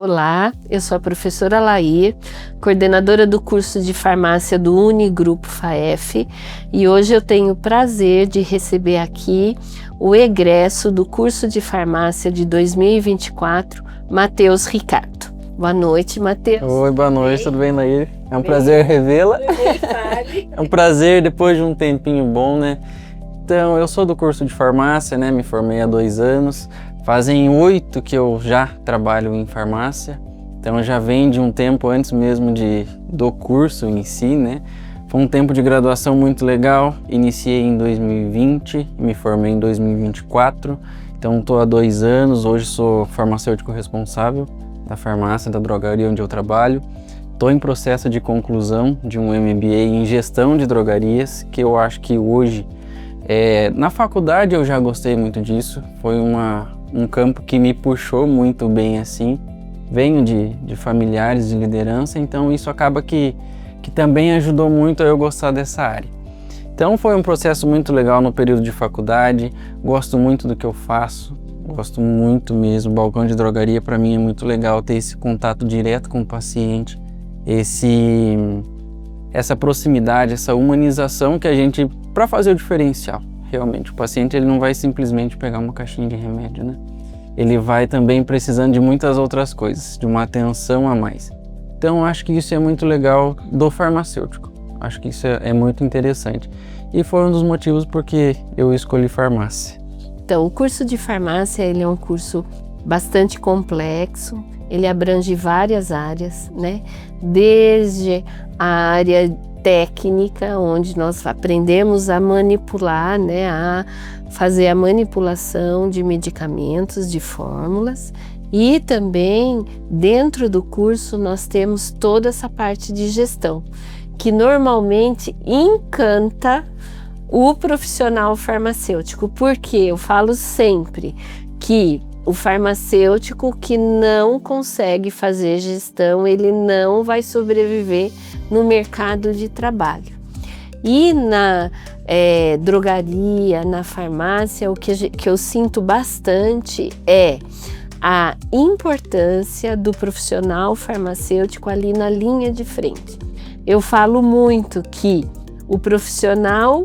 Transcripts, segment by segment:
Olá, eu sou a professora Lair, coordenadora do curso de farmácia do Unigrupo FAEF, e hoje eu tenho o prazer de receber aqui o egresso do curso de farmácia de 2024, Matheus Ricardo. Boa noite, Matheus. Oi, boa noite, tudo bem, Lair? É um prazer revê-la. É um prazer depois de um tempinho bom, né? Então, eu sou do curso de farmácia, né? Me formei há 2 anos. Fazem 8 que eu já trabalho em farmácia, então já vem de um tempo antes mesmo do curso em si, né? Foi um tempo de graduação muito legal, iniciei em 2020, me formei em 2024, então estou há 2 anos, hoje sou farmacêutico responsável da farmácia, da drogaria onde eu trabalho. Estou em processo de conclusão de um MBA em gestão de drogarias, que eu acho que hoje, na faculdade eu já gostei muito disso, foi um campo que me puxou muito bem assim. Venho de familiares de liderança, então isso acaba que também ajudou muito a eu gostar dessa área. Então foi um processo muito legal no período de faculdade, gosto muito do que eu faço, gosto muito mesmo. O balcão de drogaria para mim é muito legal, ter esse contato direto com o paciente, essa proximidade, essa humanização que a gente, para fazer o diferencial. Realmente, o paciente ele não vai simplesmente pegar uma caixinha de remédio, né? Ele vai também precisando de muitas outras coisas, de uma atenção a mais. Então, acho que isso é muito legal do farmacêutico. Acho que isso é muito interessante. E foi um dos motivos porque eu escolhi farmácia. Então, o curso de farmácia ele é um curso bastante complexo, ele abrange várias áreas, né? Desde a área técnica, onde nós aprendemos a manipular, né, a fazer a manipulação de medicamentos, de fórmulas, e também dentro do curso nós temos toda essa parte de gestão, que normalmente encanta o profissional farmacêutico, porque eu falo sempre que o farmacêutico que não consegue fazer gestão, ele não vai sobreviver no mercado de trabalho. E na drogaria, na farmácia, o que eu sinto bastante é a importância do profissional farmacêutico ali na linha de frente. Eu falo muito que o profissional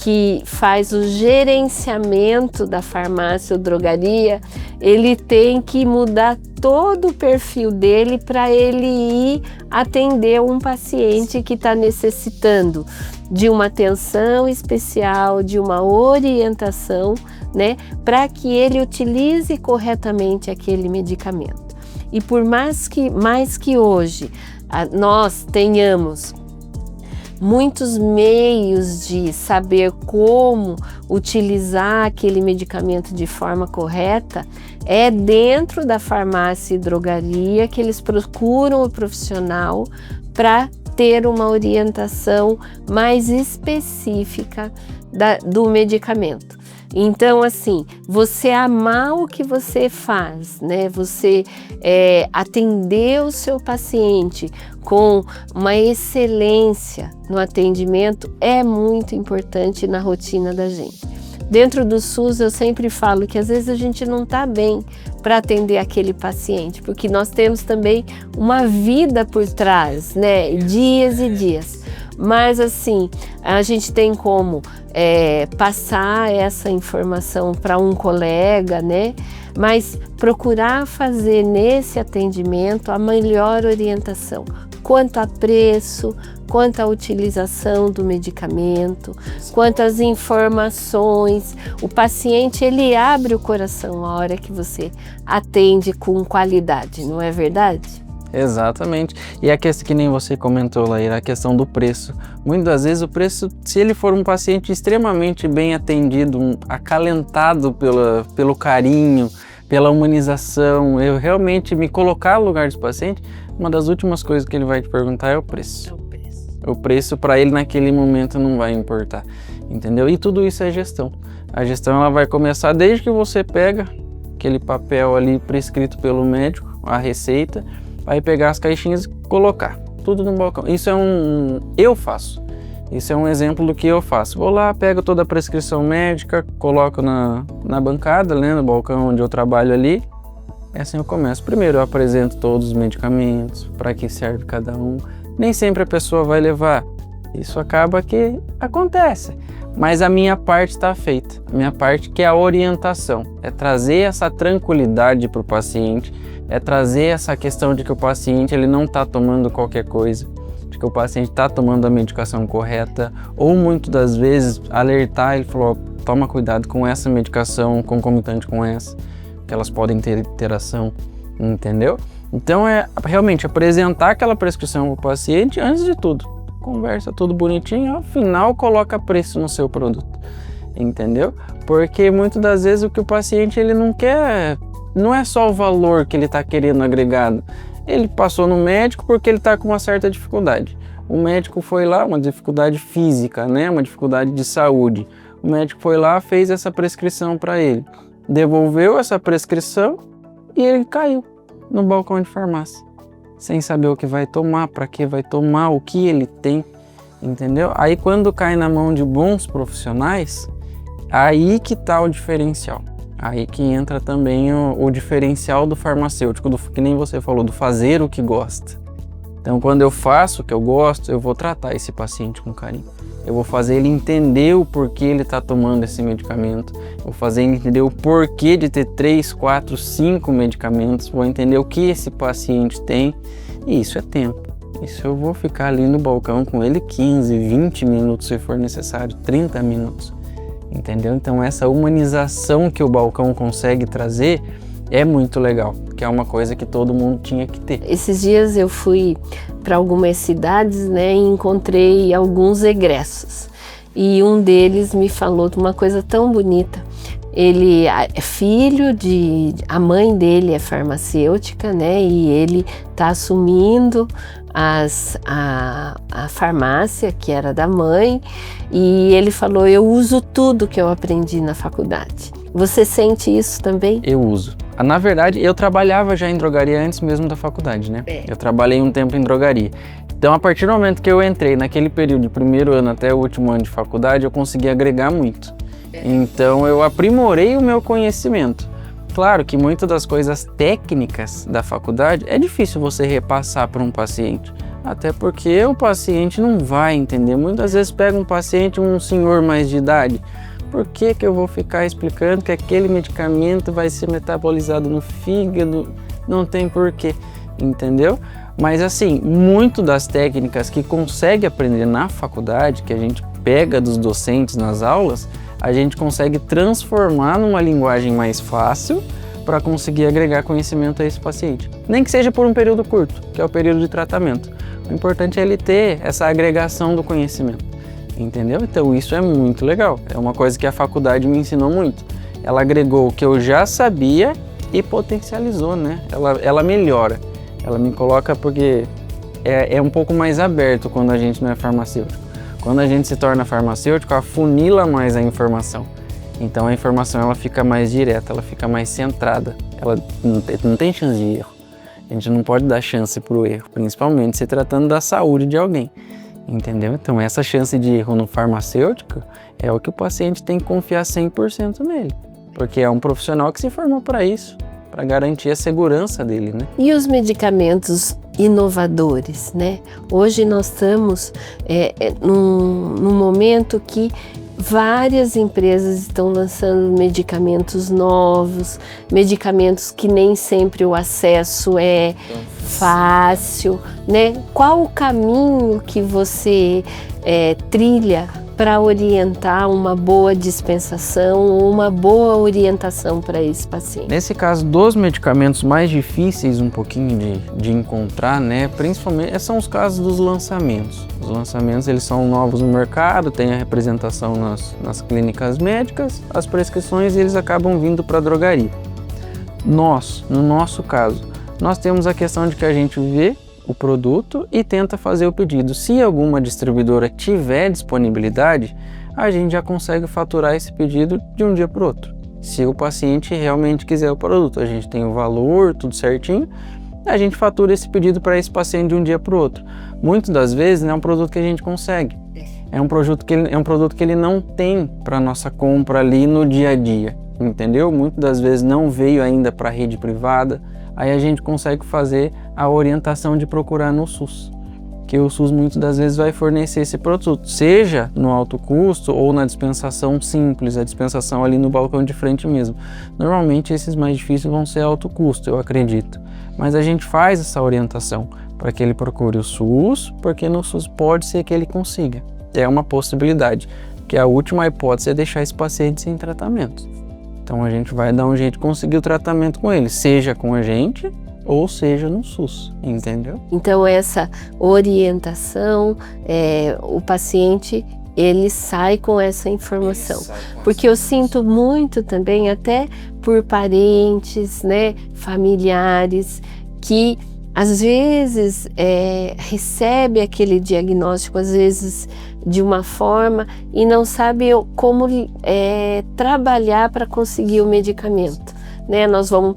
que faz o gerenciamento da farmácia ou drogaria, ele tem que mudar todo o perfil dele para ele ir atender um paciente que está necessitando de uma atenção especial, de uma orientação, né, para que ele utilize corretamente aquele medicamento. E por mais que hoje nós tenhamos muitos meios de saber como utilizar aquele medicamento de forma correta, é dentro da farmácia e drogaria que eles procuram o profissional para ter uma orientação mais específica do medicamento. Então, assim, você amar o que você faz, né? Você atender o seu paciente com uma excelência no atendimento é muito importante na rotina da gente. Dentro do SUS eu sempre falo que às vezes a gente não está bem para atender aquele paciente, porque nós temos também uma vida por trás, né? Dias e dias. Mas assim, a gente tem como passar essa informação para um colega, né? Mas procurar fazer nesse atendimento a melhor orientação, quanto a preço, quanto à utilização do medicamento, quanto às informações. O paciente, ele abre o coração a hora que você atende com qualidade, não é verdade? Exatamente. E a questão que nem você comentou, Laíra, a questão do preço. Muitas vezes o preço, se ele for um paciente extremamente bem atendido, acalentado pelo carinho, pela humanização, eu realmente me colocar no lugar desse paciente, uma das últimas coisas que ele vai te perguntar é o preço. O preço para ele naquele momento não vai importar, entendeu? E tudo isso é gestão. A gestão ela vai começar desde que você pega aquele papel ali prescrito pelo médico, a receita, vai pegar as caixinhas e colocar tudo no balcão. Isso eu faço. Isso é um exemplo do que eu faço. Vou lá, pego toda a prescrição médica, coloco na bancada, né, no balcão onde eu trabalho ali, É assim eu começo. Primeiro eu apresento todos os medicamentos, para que serve cada um. Nem sempre a pessoa vai levar. Isso acaba que acontece. Mas a minha parte está feita. A minha parte que é a orientação. É trazer essa tranquilidade para o paciente. É trazer essa questão de que o paciente ele não está tomando qualquer coisa. De que o paciente está tomando a medicação correta. Ou muitas das vezes alertar, ele falou, toma cuidado com essa medicação concomitante com essa. Que elas podem ter interação, entendeu? Então é realmente apresentar aquela prescrição para o paciente antes de tudo. Conversa tudo bonitinho, ao final coloca preço no seu produto, entendeu? Porque muitas das vezes o que o paciente ele não quer, não é só o valor que ele está querendo agregado. Ele passou no médico porque ele está com uma certa dificuldade. O médico foi lá, uma dificuldade física, né? Uma dificuldade de saúde. O médico foi lá, fez essa prescrição para ele, devolveu essa prescrição e ele caiu no balcão de farmácia. Sem saber o que vai tomar, para que vai tomar, o que ele tem, entendeu? Aí quando cai na mão de bons profissionais, aí que tá o diferencial. Aí que entra também o diferencial do farmacêutico, que nem você falou, do fazer o que gosta. Então quando eu faço o que eu gosto, eu vou tratar esse paciente com carinho. Eu vou fazer ele entender o porquê ele está tomando esse medicamento. Eu vou fazer ele entender o porquê de ter 3, 4, 5 medicamentos. Vou entender o que esse paciente tem. E isso é tempo. Isso eu vou ficar ali no balcão com ele 15, 20 minutos se for necessário, 30 minutos. Entendeu? Então essa humanização que o balcão consegue trazer é muito legal, que é uma coisa que todo mundo tinha que ter. Esses dias eu fui para algumas cidades, né, e encontrei alguns egressos. E um deles me falou de uma coisa tão bonita. Ele é filho a mãe dele é farmacêutica, né, e ele está assumindo a farmácia que era da mãe, e ele falou, eu uso tudo que eu aprendi na faculdade. Você sente isso também? Eu uso. Na verdade, eu trabalhava já em drogaria antes mesmo da faculdade, né? Eu trabalhei um tempo em drogaria. Então, a partir do momento que eu entrei naquele período de primeiro ano até o último ano de faculdade, eu consegui agregar muito. Então, eu aprimorei o meu conhecimento. Claro que muitas das coisas técnicas da faculdade é difícil você repassar para um paciente. Até porque o paciente não vai entender. Muitas vezes pega um paciente, um senhor mais de idade. Por que eu vou ficar explicando que aquele medicamento vai ser metabolizado no fígado? Não tem porquê, entendeu? Mas assim, muito das técnicas que consegue aprender na faculdade, que a gente pega dos docentes nas aulas, a gente consegue transformar numa linguagem mais fácil para conseguir agregar conhecimento a esse paciente. Nem que seja por um período curto, que é o período de tratamento. O importante é ele ter essa agregação do conhecimento. Entendeu? Então isso é muito legal, é uma coisa que a faculdade me ensinou muito. Ela agregou o que eu já sabia e potencializou, né? Ela melhora, ela me coloca porque é um pouco mais aberto quando a gente não é farmacêutico. Quando a gente se torna farmacêutico, afunila mais a informação. Então a informação ela fica mais direta, ela fica mais centrada, ela não tem chance de erro. A gente não pode dar chance para o erro, principalmente se tratando da saúde de alguém. Entendeu? Então essa chance de erro no farmacêutico é o que o paciente tem que confiar 100% nele, porque é um profissional que se formou para isso, para garantir a segurança dele, né? E os medicamentos inovadores, né? Hoje nós estamos num momento que várias empresas estão lançando medicamentos novos, medicamentos que nem sempre o acesso é fácil, né? Qual o caminho que você trilha para orientar uma boa dispensação ou uma boa orientação para esse paciente? Nesse caso dos medicamentos mais difíceis um pouquinho de encontrar, né, principalmente são os casos dos lançamentos. Os lançamentos eles são novos no mercado, tem a representação nas clínicas médicas, as prescrições eles acabam vindo para a drogaria. No nosso caso, nós temos a questão de que a gente vê o produto e tenta fazer o pedido. Se alguma distribuidora tiver disponibilidade, a gente já consegue faturar esse pedido de um dia para o outro. Se o paciente realmente quiser o produto, a gente tem o valor, tudo certinho, a gente fatura esse pedido para esse paciente de um dia para o outro. Muitas das vezes é um produto que a gente consegue. É um produto que ele não tem para nossa compra ali no dia a dia. entendeu? Muitas das vezes não veio ainda para a rede privada, aí a gente consegue fazer a orientação de procurar no SUS, que o SUS muitas das vezes vai fornecer esse produto, seja no alto custo ou na dispensação simples, a dispensação ali no balcão de frente mesmo. Normalmente esses mais difíceis vão ser alto custo, eu acredito, mas a gente faz essa orientação para que ele procure o SUS, porque no SUS pode ser que ele consiga, é uma possibilidade, porque a última hipótese é deixar esse paciente sem tratamento. Então a gente vai dar um jeito de conseguir o tratamento com ele, seja com a gente ou seja no SUS, entendeu? Então essa orientação, o paciente ele sai com essa informação, porque eu sinto muito também até por parentes, né, familiares que às vezes recebe aquele diagnóstico, às vezes de uma forma e não sabe como trabalhar para conseguir o medicamento. Né? Nós vamos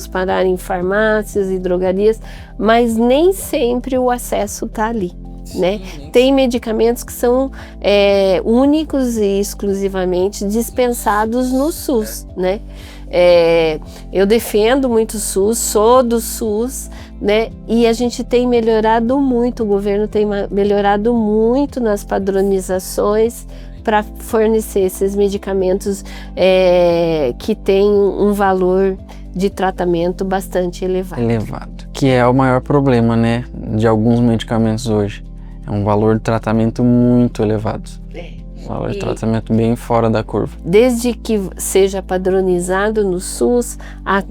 parar em farmácias e drogarias, mas nem sempre o acesso está ali. Né? Tem medicamentos que são únicos e exclusivamente dispensados no SUS, né? Eu defendo muito o SUS, sou do SUS, né? E a gente tem melhorado muito, o governo tem melhorado muito nas padronizações para fornecer esses medicamentos que têm um valor de tratamento bastante elevado. Que é o maior problema, né, de alguns medicamentos hoje. É um valor de tratamento muito elevado. Um valor de tratamento bem fora da curva. Desde que seja padronizado no SUS,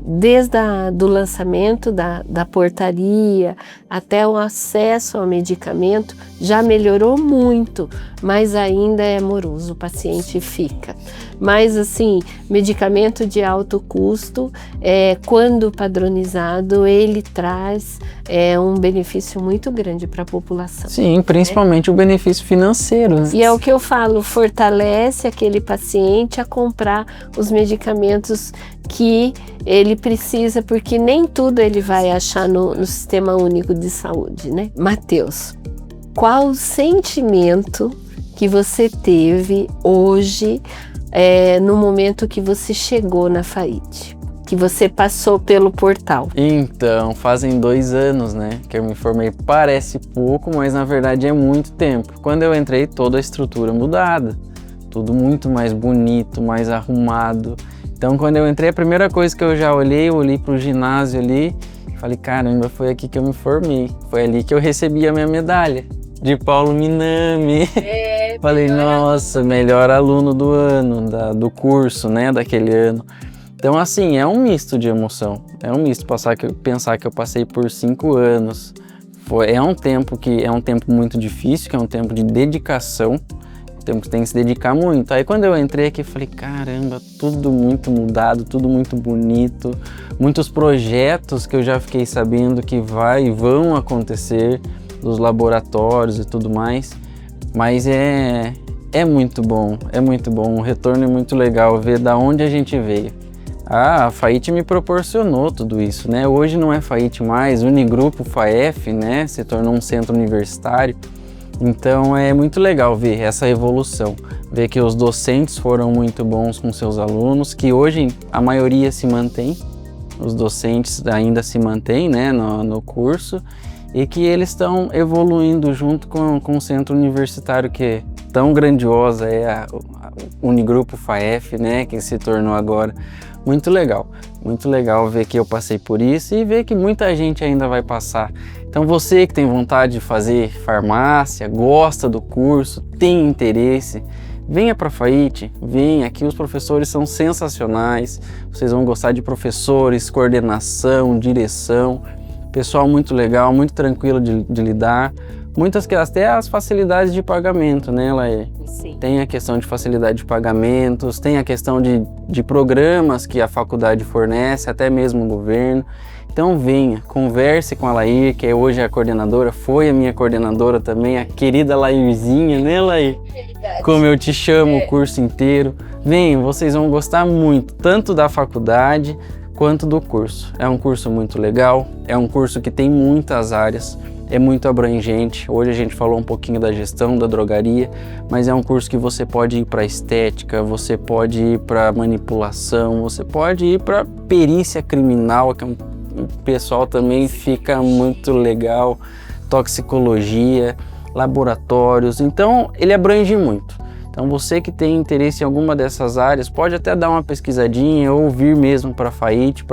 desde do lançamento da portaria até o acesso ao medicamento, já melhorou muito, mas ainda é moroso, o paciente fica. Mas assim, medicamento de alto custo, quando padronizado, ele traz um benefício muito grande para a população. Sim, principalmente o benefício financeiro. Né? E é o que eu falo, fortalece aquele paciente a comprar os medicamentos que ele precisa, porque nem tudo ele vai achar no Sistema Único de Saúde, né? Matheus, qual o sentimento que você teve hoje no momento que você chegou na FAIT, que você passou pelo portal? Então, fazem 2 anos, né, que eu me formei. Parece pouco, mas na verdade é muito tempo. Quando eu entrei, toda a estrutura mudada, tudo muito mais bonito, mais arrumado. Então, quando eu entrei, a primeira coisa que eu já olhei para o ginásio ali, falei, caramba, foi aqui que eu me formei. Foi ali que eu recebi a minha medalha de Paulo Minami. Falei, nossa, melhor aluno do ano, do curso, né, daquele ano. Então, assim, é um misto de emoção. É um misto pensar que eu passei por 5 anos. É um tempo muito difícil, que é um tempo de dedicação. Um tempo que tem que se dedicar muito. Aí quando eu entrei aqui, falei, caramba, tudo muito mudado, tudo muito bonito. Muitos projetos que eu já fiquei sabendo que vão acontecer, dos laboratórios e tudo mais. Mas é muito bom, o retorno é muito legal, ver da onde a gente veio. A FAIT me proporcionou tudo isso, né? Hoje não é FAIT mais, Unigrupo FAEF, né? Se tornou um centro universitário. Então é muito legal ver essa evolução, ver que os docentes foram muito bons com seus alunos, que hoje a maioria se mantém, os docentes ainda se mantêm, né, no curso, e que eles estão evoluindo junto com o centro universitário, que é tão grandiosa, a Unigrupo FAEF, né, que se tornou agora. Muito legal ver que eu passei por isso e ver que muita gente ainda vai passar. Então você que tem vontade de fazer farmácia, gosta do curso, tem interesse, venha para a FAIT, venha, aqui os professores são sensacionais, vocês vão gostar de professores, coordenação, direção, pessoal muito legal, muito tranquilo de lidar. Até as facilidades de pagamento, né, Laí? Sim. Tem a questão de facilidade de pagamentos, tem a questão de programas que a faculdade fornece, até mesmo o governo. Então venha, converse com a Laí, que hoje é a coordenadora, foi a minha coordenadora também, a querida Laírzinha, né, Laí? Verdade. Como eu te chamo o curso inteiro. Venham, vocês vão gostar muito, tanto da faculdade quanto do curso. É um curso muito legal, é um curso que tem muitas áreas. é muito abrangente. Hoje a gente falou um pouquinho da gestão da drogaria, mas é um curso que você pode ir para estética, você pode ir para manipulação, você pode ir para perícia criminal, que o pessoal também fica muito legal, toxicologia, laboratórios, então ele abrange muito. Então você que tem interesse em alguma dessas áreas, pode até dar uma pesquisadinha ou vir mesmo para a FAIT,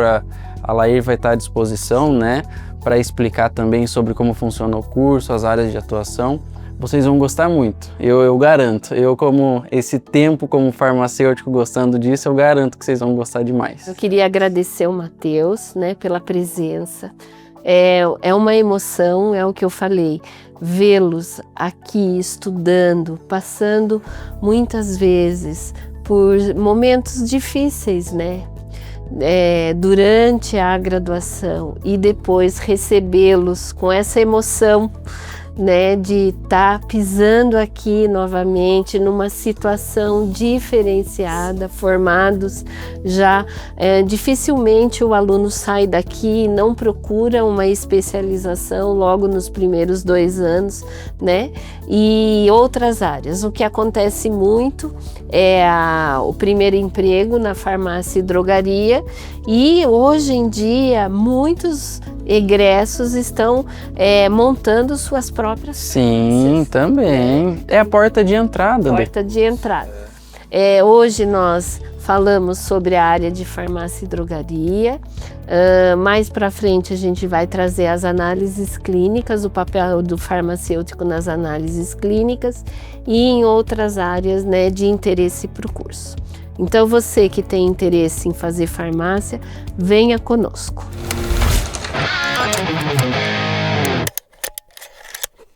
a Lair vai estar à disposição, né, para explicar também sobre como funciona o curso, as áreas de atuação. Vocês vão gostar muito, eu garanto. Eu, como esse tempo como farmacêutico gostando disso, eu garanto que vocês vão gostar demais. Eu queria agradecer o Matheus, né, pela presença. É uma emoção, é o que eu falei, vê-los aqui estudando, passando muitas vezes por momentos difíceis, né? Durante a graduação e depois recebê-los com essa emoção, né, de estar pisando aqui novamente numa situação diferenciada, formados já, dificilmente o aluno sai daqui e não procura uma especialização logo nos primeiros 2 anos, né, e outras áreas. O que acontece muito é o primeiro emprego na farmácia e drogaria, e hoje em dia muitos egressos estão montando suas próprias Sim, também. É a porta de entrada. Porta de entrada. Hoje nós falamos sobre a área de farmácia e drogaria. Mais para frente a gente vai trazer as análises clínicas, o papel do farmacêutico nas análises clínicas e em outras áreas, né, de interesse para o curso. Então você que tem interesse em fazer farmácia, venha conosco.